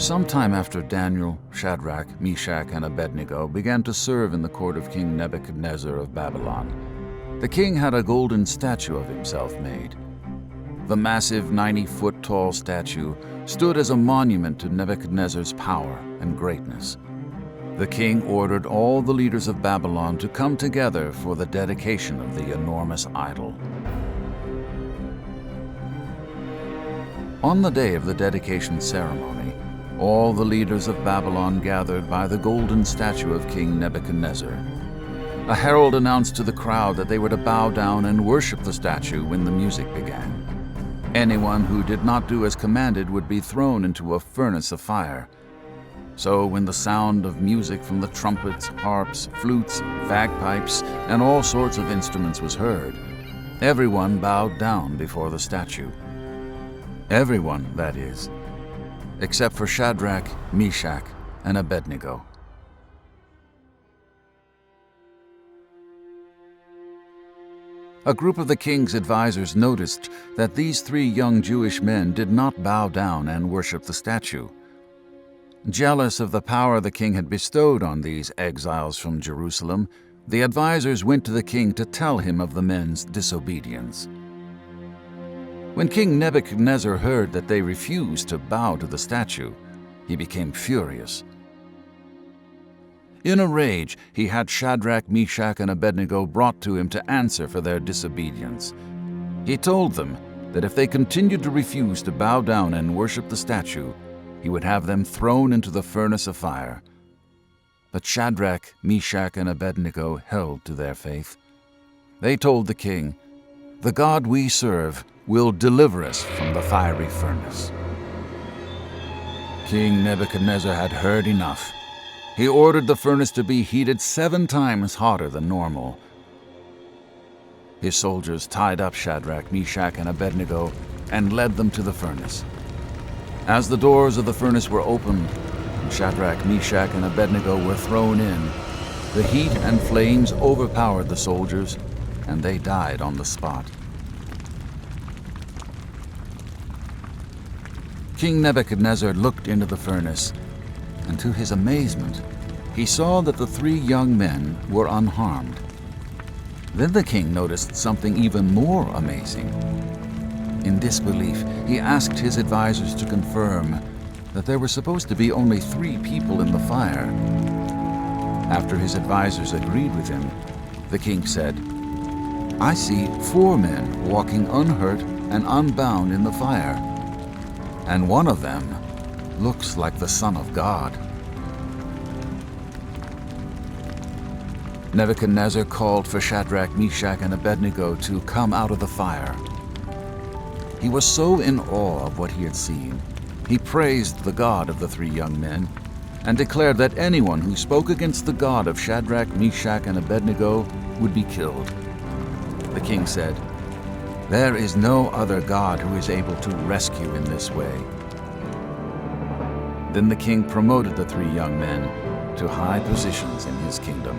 Sometime after Daniel, Shadrach, Meshach, and Abednego began to serve in the court of King Nebuchadnezzar of Babylon, the king had a golden statue of himself made. The massive 90-foot-tall statue stood as a monument to Nebuchadnezzar's power and greatness. The king ordered all the leaders of Babylon to come together for the dedication of the enormous idol. On the day of the dedication ceremony, all the leaders of Babylon gathered by the golden statue of King Nebuchadnezzar. A herald announced to the crowd that they were to bow down and worship the statue when the music began. Anyone who did not do as commanded would be thrown into a furnace of fire. So when the sound of music from the trumpets, harps, flutes, bagpipes, and all sorts of instruments was heard, everyone bowed down before the statue. Everyone, that is, except for Shadrach, Meshach, and Abednego. A group of the king's advisors noticed that these three young Jewish men did not bow down and worship the statue. Jealous of the power the king had bestowed on these exiles from Jerusalem, the advisors went to the king to tell him of the men's disobedience. When King Nebuchadnezzar heard that they refused to bow to the statue, he became furious. In a rage, he had Shadrach, Meshach, and Abednego brought to him to answer for their disobedience. He told them that if they continued to refuse to bow down and worship the statue, he would have them thrown into the furnace of fire. But Shadrach, Meshach, and Abednego held to their faith. They told the king, "The God we serve will deliver us from the fiery furnace." King Nebuchadnezzar had heard enough. He ordered the furnace to be heated 7 times hotter than normal. His soldiers tied up Shadrach, Meshach, and Abednego and led them to the furnace. As the doors of the furnace were opened, and Shadrach, Meshach, and Abednego were thrown in, the heat and flames overpowered the soldiers, and they died on the spot. King Nebuchadnezzar looked into the furnace, and to his amazement, he saw that the 3 young men were unharmed. Then the king noticed something even more amazing. In disbelief, he asked his advisors to confirm that there were supposed to be only 3 people in the fire. After his advisors agreed with him, the king said, "I see 4 men walking unhurt and unbound in the fire, and one of them looks like the Son of God." Nebuchadnezzar called for Shadrach, Meshach, and Abednego to come out of the fire. He was so in awe of what he had seen, he praised the God of the 3 young men and declared that anyone who spoke against the God of Shadrach, Meshach, and Abednego would be killed. The king said, "There is no other God who is able to rescue in this way." Then the king promoted the 3 young men to high positions in his kingdom.